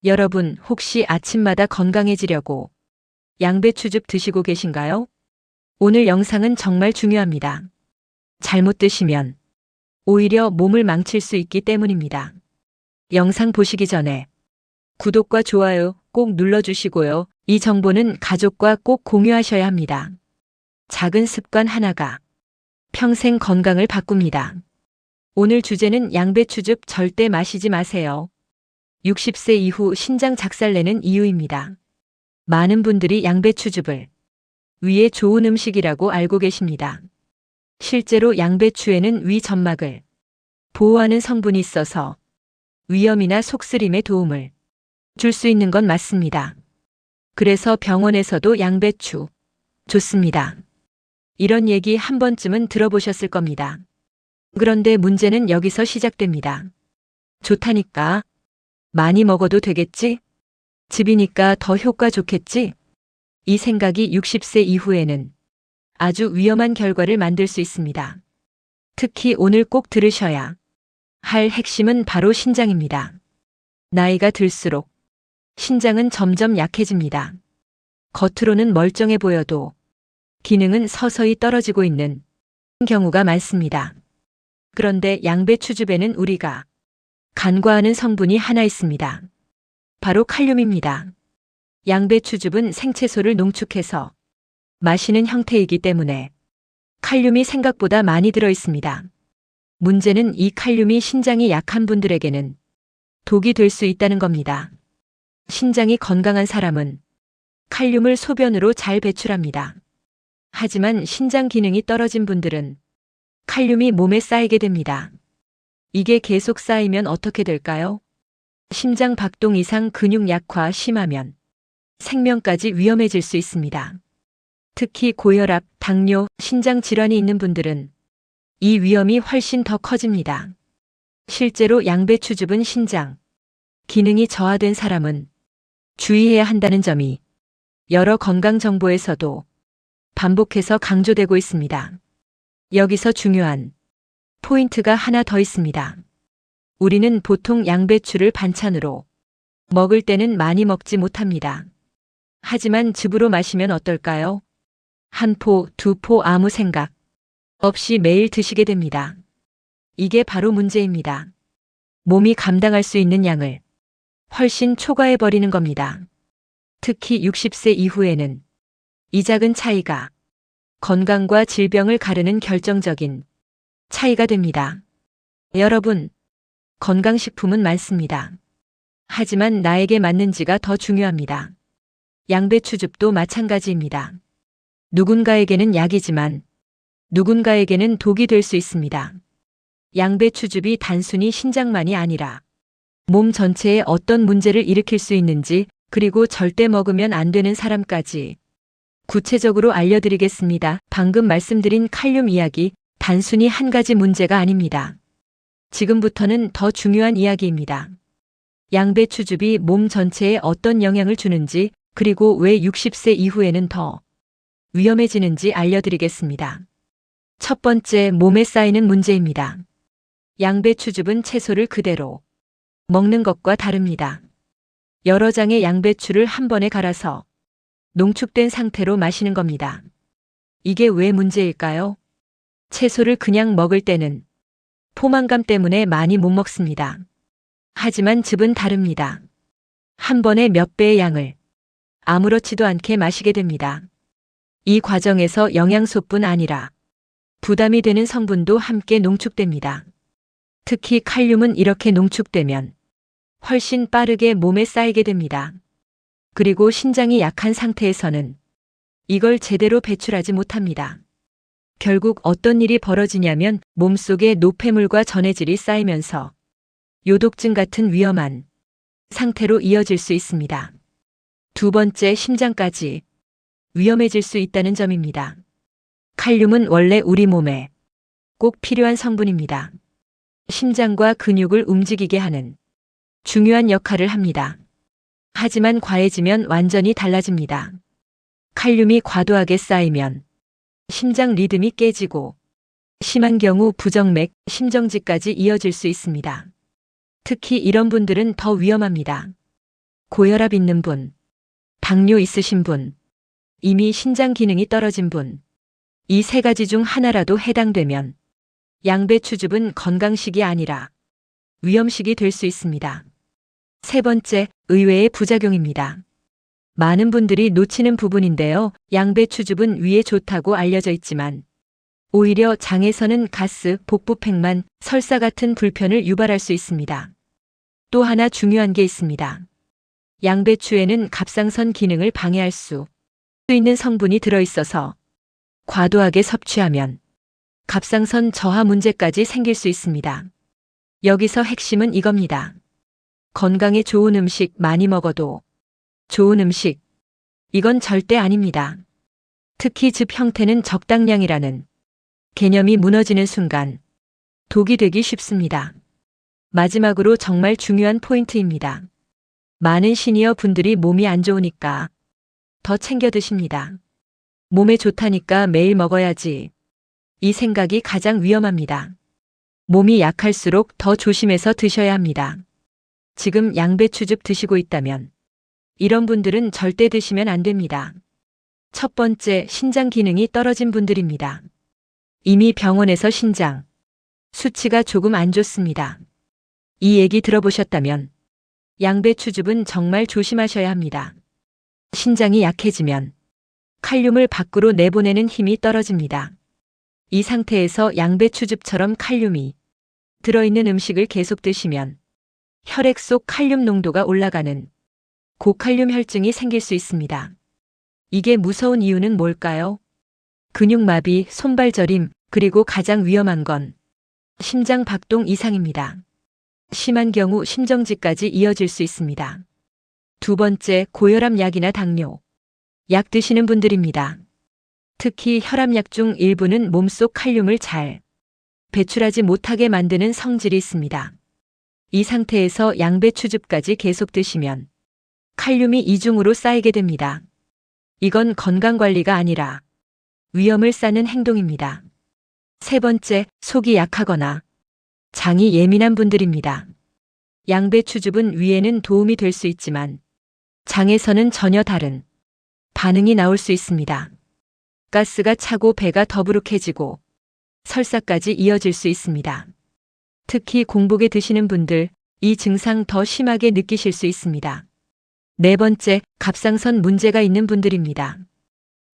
여러분, 혹시 아침마다 건강해지려고 양배추즙 드시고 계신가요? 오늘 영상은 정말 중요합니다. 잘못 드시면 오히려 몸을 망칠 수 있기 때문입니다. 영상 보시기 전에 구독과 좋아요 꼭 눌러주시고요. 이 정보는 가족과 꼭 공유하셔야 합니다. 작은 습관 하나가 평생 건강을 바꿉니다. 오늘 주제는 양배추즙 절대 마시지 마세요. 60세 이후 신장 작살내는 이유입니다. 많은 분들이 양배추즙을 위에 좋은 음식이라고 알고 계십니다. 실제로 양배추에는 위 점막을 보호하는 성분이 있어서 위염이나 속쓰림에 도움을 줄 수 있는 건 맞습니다. 그래서 병원에서도 양배추 좋습니다. 이런 얘기 한 번쯤은 들어보셨을 겁니다. 그런데 문제는 여기서 시작됩니다. 좋다니까 많이 먹어도 되겠지? 즙이니까 더 효과 좋겠지? 이 생각이 60세 이후에는 아주 위험한 결과를 만들 수 있습니다. 특히 오늘 꼭 들으셔야 할 핵심은 바로 신장입니다. 나이가 들수록 신장은 점점 약해집니다. 겉으로는 멀쩡해 보여도 기능은 서서히 떨어지고 있는 경우가 많습니다. 그런데 양배추즙에는 우리가 간과하는 성분이 하나 있습니다. 바로 칼륨입니다. 양배추즙은 생채소를 농축해서 마시는 형태이기 때문에 칼륨이 생각보다 많이 들어 있습니다. 문제는 이 칼륨이 신장이 약한 분들에게는 독이 될 수 있다는 겁니다. 신장이 건강한 사람은 칼륨을 소변으로 잘 배출합니다. 하지만 신장 기능이 떨어진 분들은 칼륨이 몸에 쌓이게 됩니다. 이게 계속 쌓이면 어떻게 될까요? 심장 박동 이상 근육 약화 심하면 생명까지 위험해질 수 있습니다. 특히 고혈압, 당뇨, 신장 질환이 있는 분들은 이 위험이 훨씬 더 커집니다. 실제로 양배추즙은 신장 기능이 저하된 사람은 주의해야 한다는 점이 여러 건강 정보에서도 반복해서 강조되고 있습니다. 여기서 중요한 포인트가 하나 더 있습니다. 우리는 보통 양배추를 반찬으로 먹을 때는 많이 먹지 못합니다. 하지만 즙으로 마시면 어떨까요? 한 포, 두 포 아무 생각 없이 매일 드시게 됩니다. 이게 바로 문제입니다. 몸이 감당할 수 있는 양을 훨씬 초과해버리는 겁니다. 특히 60세 이후에는 이 작은 차이가 건강과 질병을 가르는 결정적인 차이가 됩니다. 여러분, 건강식품은 많습니다. 하지만 나에게 맞는지가 더 중요합니다. 양배추즙도 마찬가지입니다. 누군가에게는 약이지만 누군가에게는 독이 될 수 있습니다. 양배추즙이 단순히 신장만이 아니라 몸 전체에 어떤 문제를 일으킬 수 있는지, 그리고 절대 먹으면 안 되는 사람까지 구체적으로 알려드리겠습니다. 방금 말씀드린 칼륨 이야기 단순히 한 가지 문제가 아닙니다. 지금부터는 더 중요한 이야기입니다. 양배추즙이 몸 전체에 어떤 영향을 주는지, 그리고 왜 60세 이후에는 더 위험해지는지 알려드리겠습니다. 첫 번째, 몸에 쌓이는 문제입니다. 양배추즙은 채소를 그대로 먹는 것과 다릅니다. 여러 장의 양배추를 한 번에 갈아서 농축된 상태로 마시는 겁니다. 이게 왜 문제일까요? 채소를 그냥 먹을 때는 포만감 때문에 많이 못 먹습니다. 하지만 즙은 다릅니다. 한 번에 몇 배의 양을 아무렇지도 않게 마시게 됩니다. 이 과정에서 영양소뿐 아니라 부담이 되는 성분도 함께 농축됩니다. 특히 칼륨은 이렇게 농축되면 훨씬 빠르게 몸에 쌓이게 됩니다. 그리고 신장이 약한 상태에서는 이걸 제대로 배출하지 못합니다. 결국 어떤 일이 벌어지냐면 몸속에 노폐물과 전해질이 쌓이면서 요독증 같은 위험한 상태로 이어질 수 있습니다. 두 번째, 심장까지 위험해질 수 있다는 점입니다. 칼륨은 원래 우리 몸에 꼭 필요한 성분입니다. 심장과 근육을 움직이게 하는 중요한 역할을 합니다. 하지만 과해지면 완전히 달라집니다. 칼륨이 과도하게 쌓이면 심장 리듬이 깨지고 심한 경우 부정맥, 심정지까지 이어질 수 있습니다. 특히 이런 분들은 더 위험합니다. 고혈압 있는 분, 당뇨 있으신 분, 이미 신장 기능이 떨어진 분, 이 세 가지 중 하나라도 해당되면 양배추즙은 건강식이 아니라 위험식이 될 수 있습니다. 세 번째, 의외의 부작용입니다. 많은 분들이 놓치는 부분인데요. 양배추즙은 위에 좋다고 알려져 있지만 오히려 장에서는 가스, 복부팽만, 설사 같은 불편을 유발할 수 있습니다. 또 하나 중요한 게 있습니다. 양배추에는 갑상선 기능을 방해할 수 있는 성분이 들어있어서 과도하게 섭취하면 갑상선 저하 문제까지 생길 수 있습니다. 여기서 핵심은 이겁니다. 건강에 좋은 음식 많이 먹어도 좋은 음식, 이건 절대 아닙니다. 특히 즙 형태는 적당량이라는 개념이 무너지는 순간 독이 되기 쉽습니다. 마지막으로 정말 중요한 포인트입니다. 많은 시니어 분들이 몸이 안 좋으니까 더 챙겨 드십니다. 몸에 좋다니까 매일 먹어야지. 이 생각이 가장 위험합니다. 몸이 약할수록 더 조심해서 드셔야 합니다. 지금 양배추즙 드시고 있다면 이런 분들은 절대 드시면 안 됩니다. 첫 번째, 신장 기능이 떨어진 분들입니다. 이미 병원에서 신장 수치가 조금 안 좋습니다. 이 얘기 들어보셨다면 양배추즙은 정말 조심하셔야 합니다. 신장이 약해지면 칼륨을 밖으로 내보내는 힘이 떨어집니다. 이 상태에서 양배추즙처럼 칼륨이 들어있는 음식을 계속 드시면 혈액 속 칼륨 농도가 올라가는 고칼륨 혈증이 생길 수 있습니다. 이게 무서운 이유는 뭘까요? 근육마비, 손발 저림, 그리고 가장 위험한 건 심장 박동 이상입니다. 심한 경우 심정지까지 이어질 수 있습니다. 두 번째, 고혈압 약이나 당뇨 약 드시는 분들입니다. 특히 혈압약 중 일부는 몸속 칼륨을 잘 배출하지 못하게 만드는 성질이 있습니다. 이 상태에서 양배추즙까지 계속 드시면 칼륨이 이중으로 쌓이게 됩니다. 이건 건강관리가 아니라 위험을 쌓는 행동입니다. 세 번째, 속이 약하거나 장이 예민한 분들입니다. 양배추즙은 위에는 도움이 될 수 있지만 장에서는 전혀 다른 반응이 나올 수 있습니다. 가스가 차고 배가 더부룩해지고 설사까지 이어질 수 있습니다. 특히 공복에 드시는 분들, 이 증상 더 심하게 느끼실 수 있습니다. 네 번째, 갑상선 문제가 있는 분들입니다.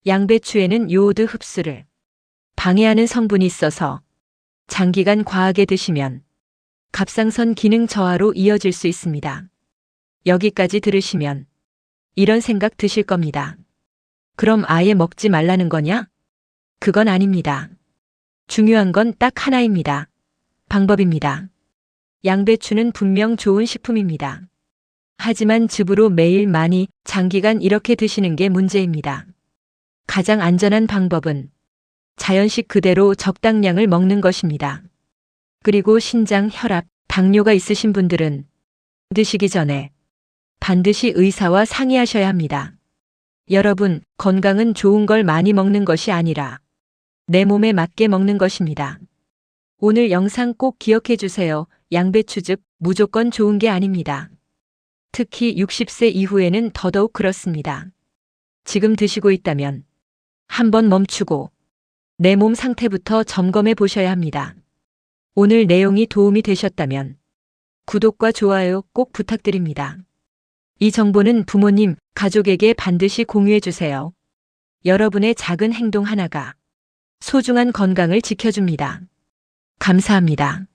양배추에는 요오드 흡수를 방해하는 성분이 있어서 장기간 과하게 드시면 갑상선 기능 저하로 이어질 수 있습니다. 여기까지 들으시면 이런 생각 드실 겁니다. 그럼 아예 먹지 말라는 거냐? 그건 아닙니다. 중요한 건 딱 하나입니다. 방법입니다. 양배추는 분명 좋은 식품입니다. 하지만 즙으로 매일 많이 장기간 이렇게 드시는 게 문제입니다. 가장 안전한 방법은 자연식 그대로 적당량을 먹는 것입니다. 그리고 신장, 혈압, 당뇨가 있으신 분들은 드시기 전에 반드시 의사와 상의하셔야 합니다. 여러분, 건강은 좋은 걸 많이 먹는 것이 아니라 내 몸에 맞게 먹는 것입니다. 오늘 영상 꼭 기억해 주세요. 양배추즙 무조건 좋은 게 아닙니다. 특히 60세 이후에는 더더욱 그렇습니다. 지금 드시고 있다면 한번 멈추고 내 몸 상태부터 점검해 보셔야 합니다. 오늘 내용이 도움이 되셨다면 구독과 좋아요 꼭 부탁드립니다. 이 정보는 부모님, 가족에게 반드시 공유해 주세요. 여러분의 작은 행동 하나가 소중한 건강을 지켜줍니다. 감사합니다.